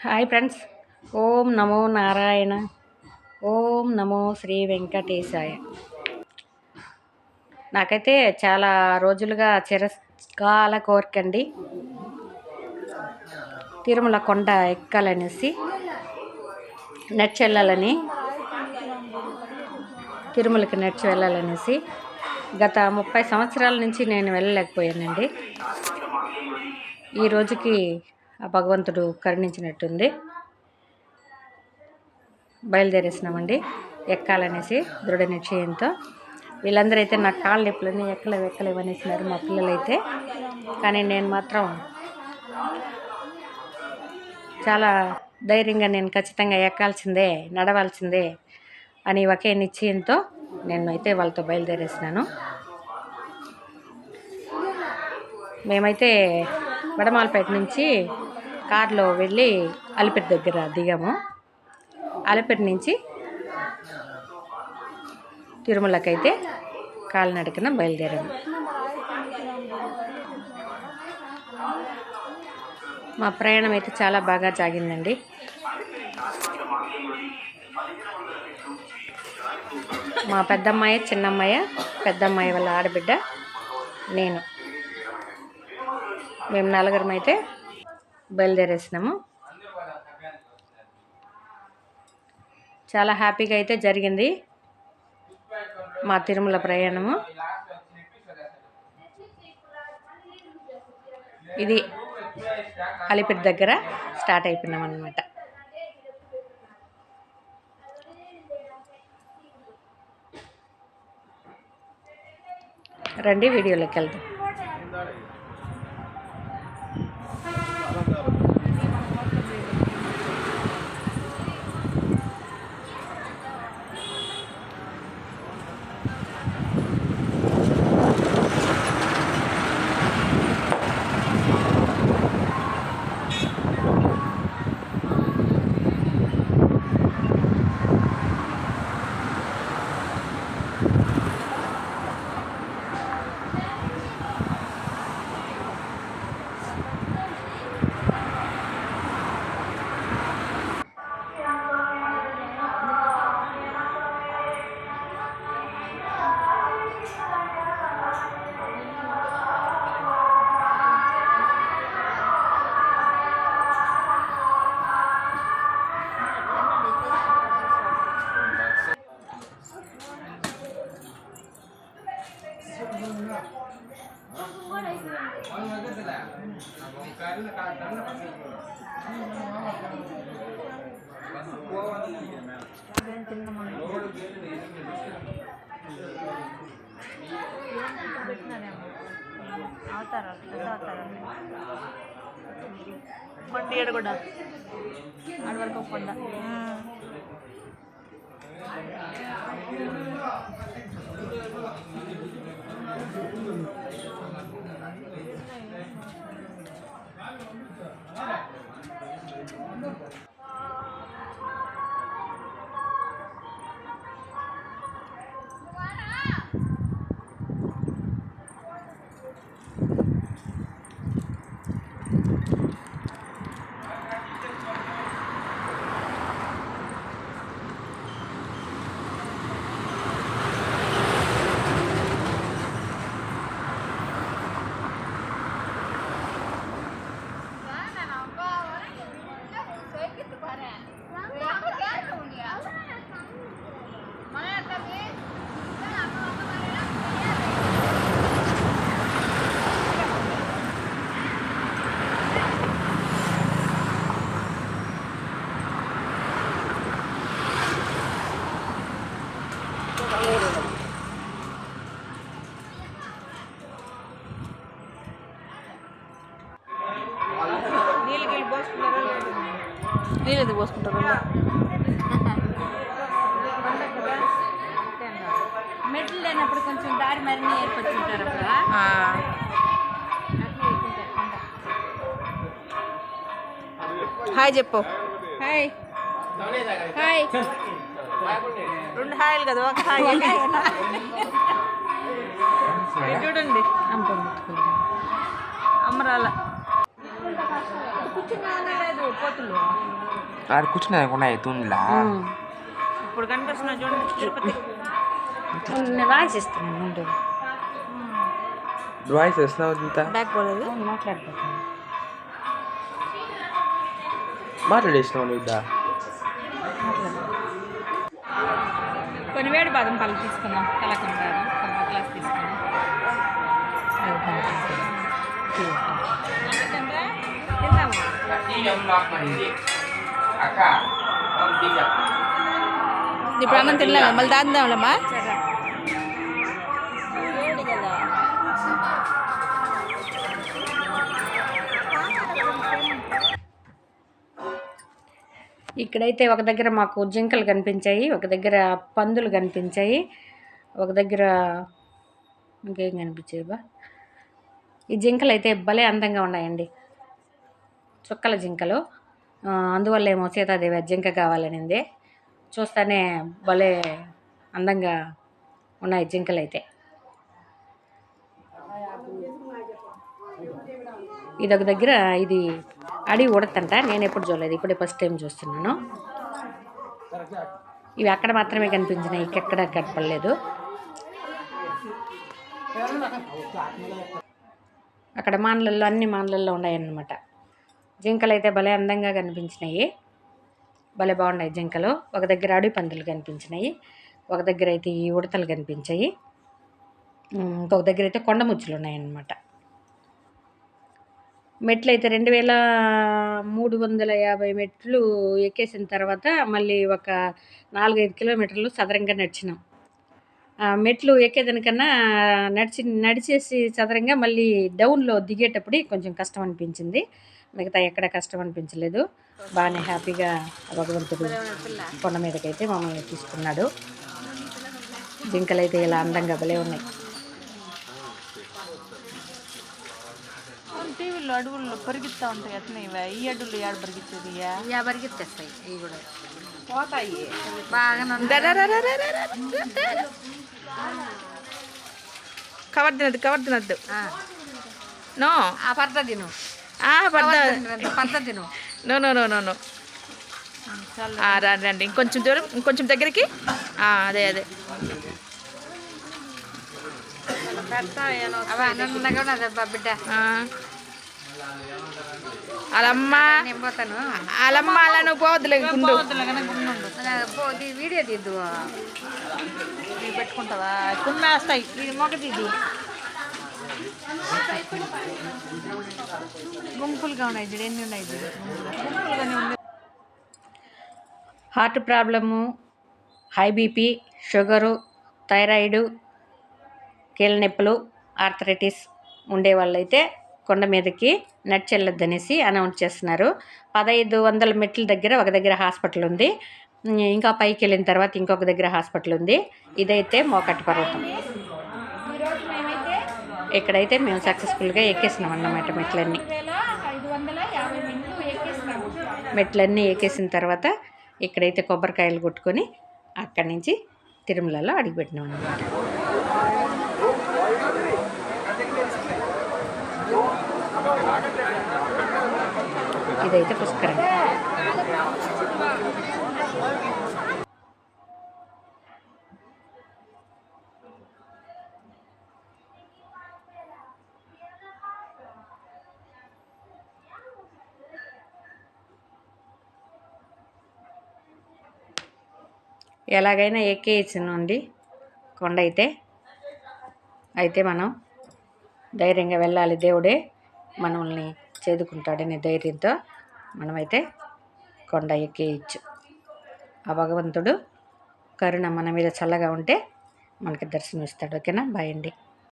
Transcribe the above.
Hi friends. ఓం నమో నారాయణ. ఓం నమో శ్రీ వెంకటేశాయ. నాకైతే చాలా రోజులుగా చిరకాల కోరికండి తిరుమల కొండ ఎక్కాలనేసి, నడిచి వెళ్ళాలని, తిరుమలకి నడిచి వెళ్ళాలనేసి గత 30 సంవత్సరాల నుంచి నేను వెళ్ళలేకపోయానండి. ఈ రోజుకి ఆ భగవంతుడు కరుణించినట్టుంది. బయలుదేరేసినామండి ఎక్కాలనేసి దృఢ నిశ్చయంతో. వీళ్ళందరూ అయితే నా కాళ్ళ నొప్పులని ఎక్కలేవనేసినారు మా పిల్లలైతే. కానీ నేను మాత్రం చాలా ధైర్యంగా నేను ఖచ్చితంగా ఎక్కాల్సిందే, నడవాల్సిందే అని ఒకే నిశ్చయంతో నేను అయితే వాళ్ళతో బయలుదేరేసినాను. మేమైతే వడమాలపేట నుంచి కారులో వెళ్ళి అలిపిరి దగ్గర దిగాము. అలిపిరి నుంచి తిరుమలకైతే కాలినడకన బయలుదేరాము. మా ప్రయాణం అయితే చాలా బాగా సాగిందండి. మా పెద్దమ్మాయి, చిన్నమ్మాయి, పెద్దమ్మాయి వాళ్ళ ఆడబిడ్డ, నేను, మేము నలుగురం అయితే బయలుదేరేసినాము. చాలా హ్యాపీగా అయితే జరిగింది మా తిరుమల ప్రయాణము. ఇది అలిపిరి దగ్గర స్టార్ట్ అయిపోయినాం అన్నమాట. రండి వీడియోలోకి వెళ్దాం. కొండ ఏడు కూడా అడవరకు కొండ. నీళ్ళు ఎందుకు పోసుకుంటారు? మెట్లు లేనప్పుడు కొంచెం దారి మరిన్ని ఏర్పడుతుంటారు అక్కడ. హాయ్ చెప్పు. Hi hi. 2 హాయిలు కదా, ఒక హాయ్. చూడండి అమ్మరాల కూర్చున్నా లేదు పోతులు. ఆడ కూర్చున్నా ఉన్నాయి తూనిలా ఇప్పుడు కనిపిస్తున్నా చూడండి తిరుపతి. నేను వాయిస్ ఇస్తున్నాను ముందు వాయిస్ వస్తున్నావు ఇంత బ్యాక్ పోలేదు. మాట్లాడిపోతున్నాను. మాట్లాడేసినావు నువ్వు ఇద్దా కొన్ని వేడి బాదం పళ్ళు తీసుకున్నాం, కలకండ బాదం ఒక గ్లాస్ తీసుకున్నాం. ఇప్పుడు అన్నం తినలేమా, మళ్ళీ దాదాంలేమ్మా. ఇక్కడైతే ఒక దగ్గర మాకు జింకలు కనిపించాయి, ఒక దగ్గర పందులు కనిపించాయి, ఒక దగ్గర ఇంకేం కనిపించాయి బా. ఈ జింకలు అయితే భలే అందంగా ఉన్నాయండి, చుక్కల జింకలు. అందువల్ల ఏమో సీతాదేవి జింక కావాలనింది. చూస్తానే భలే అందంగా ఉన్నాయి జింకలు అయితే. ఇదొక దగ్గర ఇది అడవి ఉడతంట, నేను ఎప్పుడు చూడలేదు, ఇప్పుడే ఫస్ట్ టైం చూస్తున్నాను. ఇవి అక్కడ మాత్రమే కనిపించినాయి, ఇంకెక్కడ కనపడలేదు. అక్కడ మాన్లల్లో అన్ని మాన్లల్లో ఉన్నాయన్నమాట. జింకలు అయితే భలే అందంగా కనిపించినాయి, భలే బాగున్నాయి జింకలు. ఒక దగ్గర అడవి పందులు కనిపించినాయి, ఒక దగ్గర అయితే ఈ ఉడతలు కనిపించాయి, ఇంకొక దగ్గర అయితే కొండ ముచ్చులు ఉన్నాయన్నమాట. మెట్లు అయితే 2350 మెట్లు ఎక్కేసిన తర్వాత మళ్ళీ ఒక 4-5 కిలోమీటర్లు సదరంగా నడిచినాం. మెట్లు ఎక్కేదానికన్నా నడిచేసి సదరంగా మళ్ళీ డౌన్లో దిగేటప్పుడు కొంచెం కష్టం అనిపించింది, మిగతా ఎక్కడ కష్టం అనిపించలేదు. బాగానే హ్యాపీగా భగవంతుడు కొండ మీదకైతే మమ్మల్ని తీసుకున్నాడు. జింకలు అయితే ఇలా అందంగా భలే ఉన్నాయి. టీవీలో అడవుల్లో పరిగెత్తా ఉంటాయి, అట్నే ఈ అడవులు ఏడ పరిగెత్తేది, పరిగెత్తేస్తాయి ఇవి కూడా పోతాయి బాగా. కవర్ తినద్దు నో ఆ పద్ధతి తిను, పద్ధతి తిను. No no no no no రండి ఇంకొంచెం దూరం, ఇంకొంచెం దగ్గరికి. అదే అదే బిడ్డ అలమ్మ అలమ్మ అలా నువ్వు పోవద్దులే, గుండు వీడియో తీద్దు పెట్టుకుంటావా, కుమ్మేస్తాయి. ఇది మొగది, ఇది గుంపులుగా ఉన్నాయి, ఇది ఎన్ని ఉన్నాయి, గుంపులుగానే ఉన్నాయి. Heart problem, high BP, sugar, thyroid, కీళ్ళ నొప్పులు, ఆర్థరైటిస్ ఉండే వాళ్ళైతే కొండ మీదకి నడిచెళ్ళొద్దనేసి అనౌన్స్ చేస్తున్నారు. 1500 మెట్ల దగ్గర ఒక దగ్గర హాస్పిటల్ ఉంది, ఇంకా పైకి వెళ్ళిన తర్వాత ఇంకొక దగ్గర హాస్పిటల్ ఉంది. ఇదైతే మోకట్ట పర్వతం. ఇక్కడైతే మేము సక్సెస్ఫుల్గా ఎక్కేసినాం అన్నమాట మెట్లన్నీ ఎక్కేసిన తర్వాత ఇక్కడైతే కొబ్బరికాయలు కొట్టుకొని అక్కడి నుంచి తిరుమలలో అడుగుపెట్టినాం అన్నమాట. ఇదైతే పుష్కరం. ఎలాగైనా ఎక్కేయచ్చునండి కొండ అయితే మనం ధైర్యంగా వెళ్ళాలి, దేవుడే మనల్ని చేదుకుంటాడనే ధైర్యంతో మనమైతే కొండ ఎక్కేయచ్చు. ఆ భగవంతుడు కరుణ మన మీద చల్లగా ఉంటే మనకి దర్శనం ఇస్తాడు. ఓకేనా, బాయ్ అండి.